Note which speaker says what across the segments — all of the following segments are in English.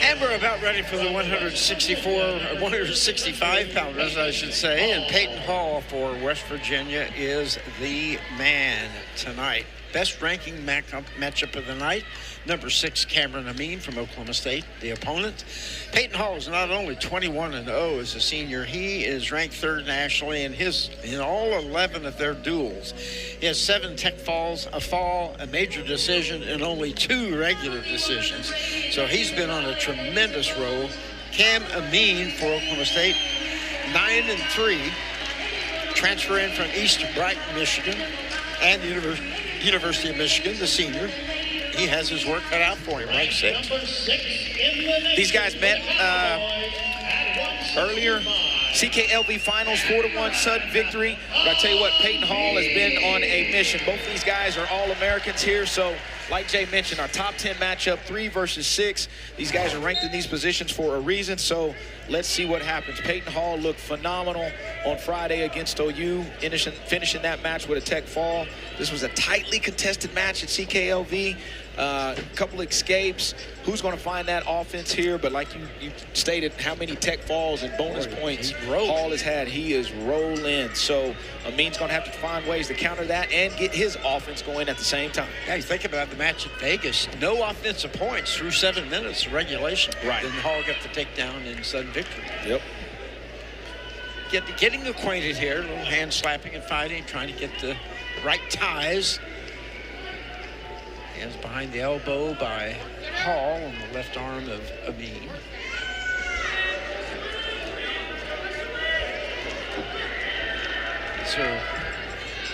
Speaker 1: And we're about ready for the 165 pounders, I should say. And Peyton Hall for West Virginia is the man tonight. Best ranking matchup of the night. Number 6, Cameron Amine from Oklahoma State, the opponent. Peyton Hall is not only 21-0 as a senior, he is ranked 3rd nationally in all 11 of their duels. He has 7 tech falls, a fall, a major decision, and only 2 regular decisions. So he's been on a tremendous roll. Cam Amine for Oklahoma State, 9-3, transfer in from East Brighton, Michigan, and the University of Michigan, the senior. He has his work cut out for him, right? 6.
Speaker 2: These guys met earlier. CKLV Finals, 4-1 sudden victory. But I tell you what, Peyton Hall has been on a mission. Both of these guys are All-Americans here, so like Jay mentioned, our top 10 matchup, 3 versus 6. These guys are ranked in these positions for a reason, so let's see what happens. Peyton Hall looked phenomenal on Friday against OU, finishing that match with a tech fall. This was a tightly contested match at CKLV. A couple escapes. Who's going to find that offense here? But like you stated, how many tech falls and bonus points Hall has had. He is rolling. So Amine's going to have to find ways to counter that and get his offense going at the same time.
Speaker 1: Yeah, you think about the match at Vegas. No offensive points through 7 minutes of regulation.
Speaker 2: Right.
Speaker 1: Then Hall got the takedown in sudden victory.
Speaker 2: Yep.
Speaker 1: Getting acquainted here. A little hand slapping and fighting, trying to get the right ties. Hands behind the elbow by Hall on the left arm of Amine. So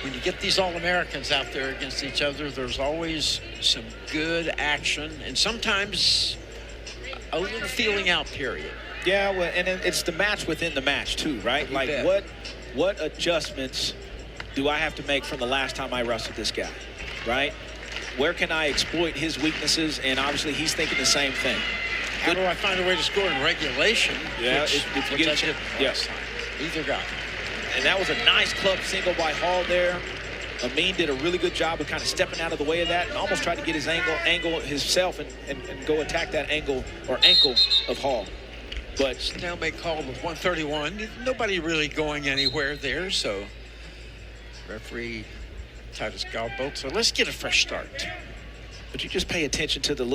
Speaker 1: when you get these All-Americans out there against each other, there's always some good action and sometimes a little feeling out period.
Speaker 2: Yeah, well, and it's the match within the match too, right?
Speaker 1: You
Speaker 2: like
Speaker 1: bet.
Speaker 2: what adjustments do I have to make from the last time I wrestled this guy, right? Where can I exploit his weaknesses? And obviously he's thinking the same thing.
Speaker 1: How do I find a way to score in regulation?
Speaker 2: Yeah,
Speaker 1: which
Speaker 2: if you get
Speaker 1: I
Speaker 2: a
Speaker 1: did
Speaker 2: yes.
Speaker 1: last time. Either guy.
Speaker 2: And that was a nice club single by Hall there. Amine did a really good job of kind of stepping out of the way of that and almost tried to get his angle himself and go attack that angle or ankle of Hall. But
Speaker 1: stalemate call with 131. Nobody really going anywhere there, so referee Titus Galbolt. So let's get a fresh start.
Speaker 2: But you just pay attention to the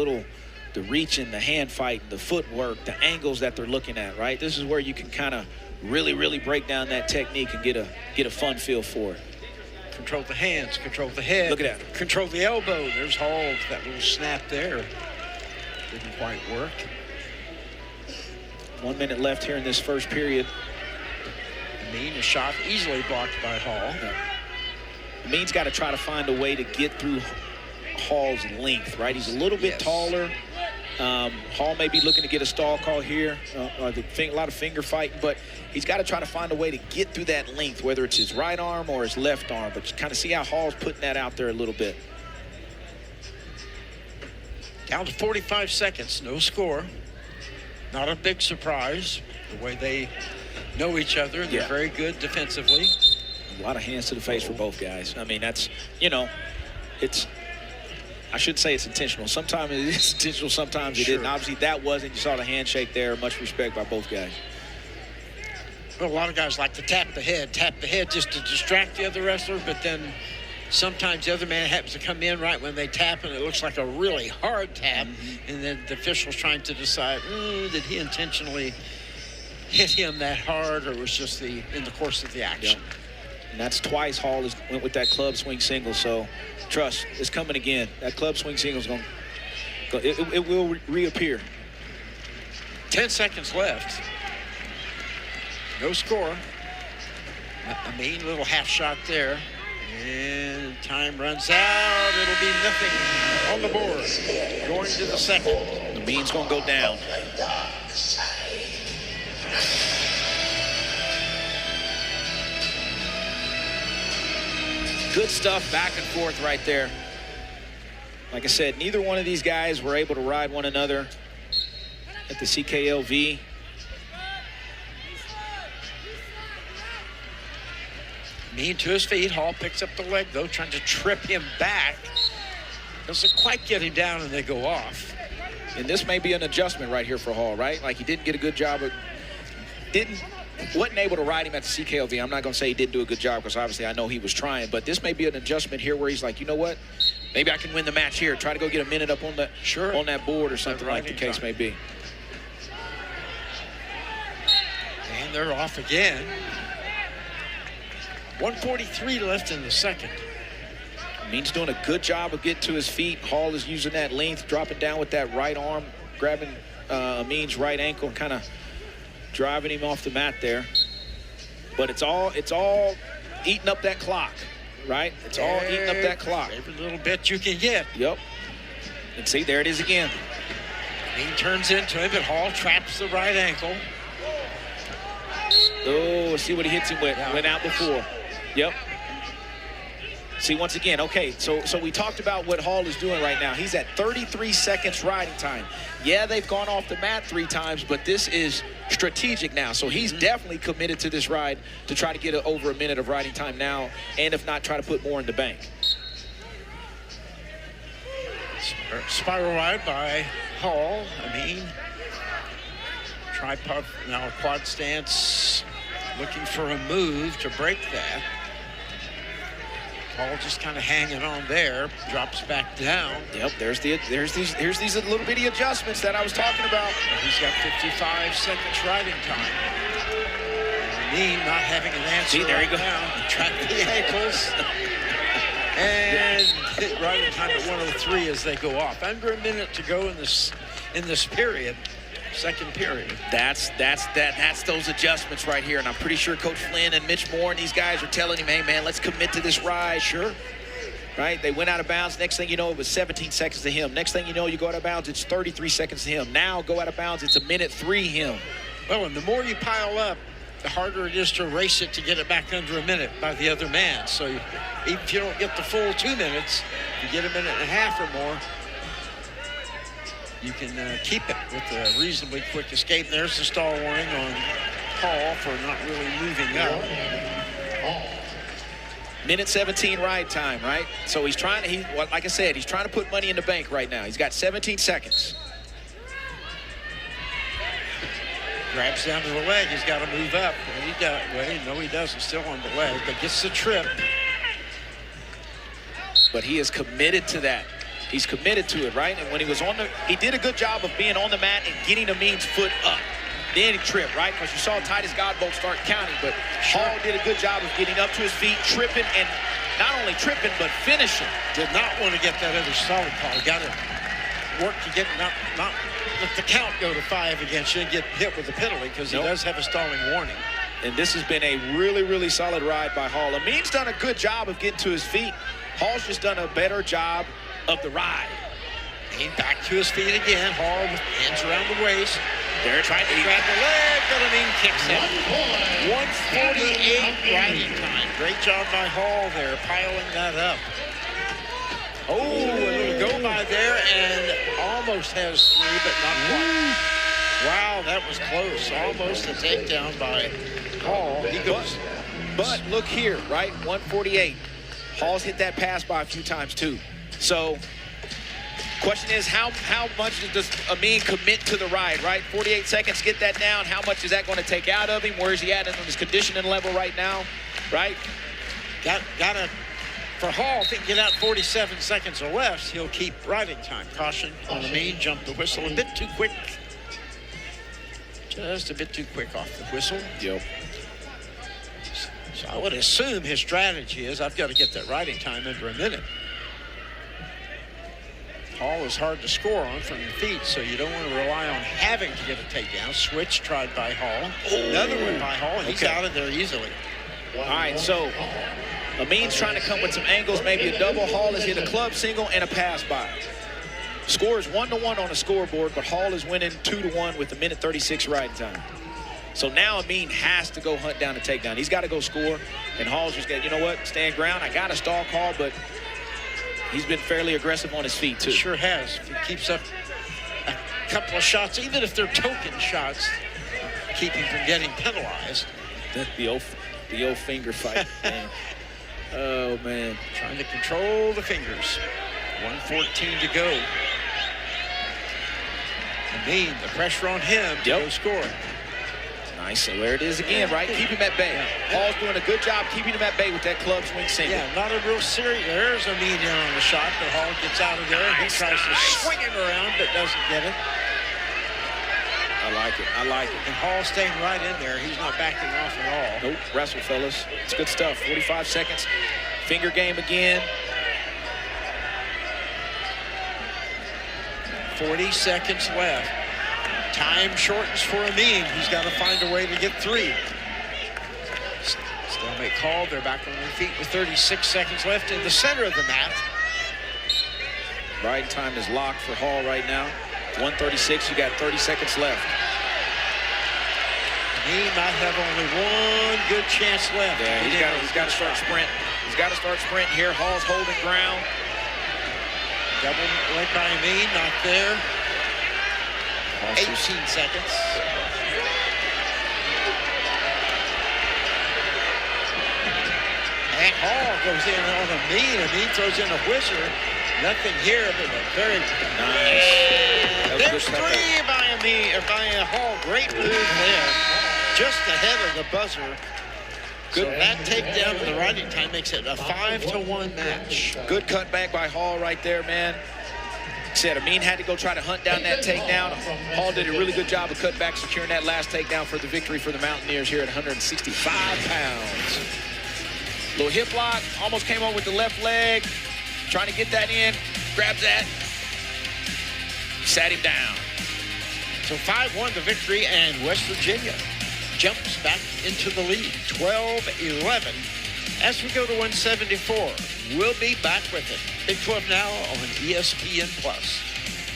Speaker 2: reaching, the hand fight, the footwork, the angles that they're looking at, right? This is where you can kind of really break down that technique and get a fun feel for it.
Speaker 1: Control the hands, control the head.
Speaker 2: Look at that.
Speaker 1: Control the elbow. There's Hall, that little snap there. Didn't quite work.
Speaker 2: 1 minute left here in this first period.
Speaker 1: Amine, a shot easily blocked by Hall.
Speaker 2: Yeah. Amine's got to try to find a way to get through Hall's length, right? He's a little bit taller. Hall may be looking to get a stall call here, a lot of finger fighting, but he's got to try to find a way to get through that length, whether it's his right arm or his left arm. But you kind of see how Hall's putting that out there a little bit.
Speaker 1: Down to 45 seconds, no score. Not a big surprise, the way they know each other. They're very good defensively.
Speaker 2: A lot of hands to the face for both guys. I mean, that's, I shouldn't say it's intentional. Sometimes it is intentional, sometimes it isn't. Obviously, that wasn't. You saw the handshake there. Much respect by both guys.
Speaker 1: Well, a lot of guys like to tap the head just to distract the other wrestler, but then sometimes the other man happens to come in right when they tap, and it looks like a really hard tap, and then the official's trying to decide, did he intentionally hit him that hard, or was just in the course of the action?
Speaker 2: Yep. And that's twice Hall went with that club swing single, so trust, it's coming again. That club swing single is it will reappear.
Speaker 1: 10 seconds left. No score. Amine, little half shot there. And time runs out. It'll be nothing on the board. Going to the second.
Speaker 2: Amine's going to go down. Good stuff back and forth right there. Like I said, neither one of these guys were able to ride one another at the CKLV.
Speaker 1: Amine to his feet. Hall picks up the leg, though, trying to trip him back. Doesn't quite get him down, and they go off.
Speaker 2: And this may be an adjustment right here for Hall, right? Like, he didn't get a good job of, wasn't able to ride him at the CKLV. I'm not going to say he didn't do a good job because obviously I know he was trying, but this may be an adjustment here where he's like, you know what? Maybe I can win the match here. Try to go get a minute up on the on that board or something like the case may be.
Speaker 1: And they're off again. 1:43 left in the second.
Speaker 2: Amin's doing a good job of getting to his feet. Hall is using that length, dropping down with that right arm, grabbing Amin's right ankle, kind of driving him off the mat there. But it's all eating up that clock, right? It's all eating up that clock.
Speaker 1: Every little bit you can get.
Speaker 2: Yep. And see, there it is again.
Speaker 1: Amin turns into him, but Hall traps the right ankle.
Speaker 2: Oh, see what he hits him with. Went out before. Yep. See, once again, okay, so we talked about what Hall is doing right now. He's at 33 seconds riding time. Yeah, they've gone off the mat 3 times, but this is strategic now. So he's definitely committed to this ride to try to get over a minute of riding time now, and if not, try to put more in the bank.
Speaker 1: Spiral ride by Hall. Amine. Tripod, now a quad stance, looking for a move to break that. Hall just kind of hanging on there, drops back down.
Speaker 2: Yep, here's these little bitty adjustments that I was talking about.
Speaker 1: He's got 55 seconds riding time. Amine not having an answer.
Speaker 2: See, there you go.
Speaker 1: Track the ankles. And hit riding time at 1:03 as they go off. Under a minute to go in this period. Second period.
Speaker 2: That's those adjustments right here, and I'm pretty sure Coach Flynn and Mitch Moore and these guys are telling him, hey man, let's commit to this ride. Sure. Right? They went out of bounds. Next thing you know, it was 17 seconds to him. Next thing you know, you go out of bounds, it's 33 seconds to him. Now go out of bounds, it's 1:03 him.
Speaker 1: Well, and the more you pile up, the harder it is to race it to get it back under a minute by the other man. So if you don't get the full 2 minutes, you get 1.5 minutes or more, you can keep it with a reasonably quick escape. There's the stall warning on Hall for not really moving up.
Speaker 2: 1:17 ride time, right? So he's trying to, like I said, he's trying to put money in the bank right now. He's got 17 seconds.
Speaker 1: Grabs down to the leg. He's got to move up. No, he doesn't. Still on the leg, but gets the trip.
Speaker 2: But he is committed to that. He's committed to it, right? And when he was he did a good job of being on the mat and getting Amin's foot up. Then he tripped, right? Because you saw Titus Godbolt start counting, but Hall did a good job of getting up to his feet, tripping, and not only tripping, but finishing.
Speaker 1: Did not want to get that other stalling call. Got to work to get not let the count go to 5 against you and get hit with a penalty, because he does have a stalling warning.
Speaker 2: And this has been a really, really solid ride by Hall. Amin's done a good job of getting to his feet. Hall's just done a better job of the ride.
Speaker 1: He back to his feet again. Hall with hands around the waist.
Speaker 2: They're trying to
Speaker 1: grab the leg, but Amine kicks it. 1:48 riding time. Great job by Hall there, piling that up. Oh, a little go by there, and almost has 3, but not quite. Wow, that was close. Almost a takedown by Hall. He goes.
Speaker 2: But look here, right? 1:48. Hall's hit that pass by a few times too. So, question is, how much does Amine commit to the ride, right? 48 seconds, get that down. How much is that going to take out of him? Where is he at in his conditioning level right now, right?
Speaker 1: Gotta, for Hall, if he can get out 47 seconds or less, he'll keep riding time. Caution on Amine, jump the whistle a bit too quick. Just a bit too quick off the whistle.
Speaker 2: Yep.
Speaker 1: So I would assume his strategy is, I've got to get that riding time under a minute. Hall is hard to score on from the feet, so you don't want to rely on having to get a takedown. Switch tried by Hall. Another one by Hall. He's out of there easily.
Speaker 2: All right, so Amin's trying to come with some angles, maybe a double. Hall has hit a club single and a pass by. Score is 1-1 on the scoreboard, but Hall is winning 2-1 with 1:36 riding time. So now Amine has to go hunt down a takedown. He's got to go score, and Hall's just got, you know what, stand ground. I got a stall call, but he's been fairly aggressive on his feet, too.
Speaker 1: Sure has. If he keeps up a couple of shots, even if they're token shots, keep him from getting penalized.
Speaker 2: The old finger fight, man. Oh, man.
Speaker 1: Trying to control the fingers. 1:14 to go. Amine, the pressure on him to go score.
Speaker 2: Nice. So there it is again, right? Keep him at bay. Hall's doing a good job keeping him at bay with that club swing single.
Speaker 1: Yeah, not a real serious. There's Amine in on the shot, but Hall gets out of there. He tries to swing it around, but doesn't get it.
Speaker 2: I like it. I like it.
Speaker 1: And Hall staying right in there. He's not backing off at all.
Speaker 2: Nope. Wrestle, fellas. It's good stuff. 45 seconds. Finger game again.
Speaker 1: 40 seconds left. Time shortens for Amine. He's got to find a way to get 3. Stalemate called. They're back on their feet with 36 seconds left in the center of the mat.
Speaker 2: Riding time is locked for Hall right now. 1:36. You got 30 seconds left.
Speaker 1: Amine might have only one good chance left.
Speaker 2: Yeah, he's got to start sprinting. He's got to start sprinting here. Hall's holding ground.
Speaker 1: Double leg by Amine, not there. 18 seconds. And Hall goes in on Amine. Amine throws in a whizzer. Nothing here, but a very
Speaker 2: nice.
Speaker 1: There's 3 by Amine, by Hall. Great move there. Just ahead of the buzzer. Good. So that takedown in the riding time makes it a 5-1 match.
Speaker 2: Good cutback by Hall right there, man. Said Amine had to go try to hunt down that takedown. Hall did a really good job of cutback, securing that last takedown for the victory for the Mountaineers here at 165 pounds. Little hip lock, almost came over with the left leg. Trying to get that in, grabs that, sat him down.
Speaker 1: So 5-1 the victory, and West Virginia jumps back into the lead, 12-11. As we go to 174, we'll be back with it. Big Club now on ESPN+.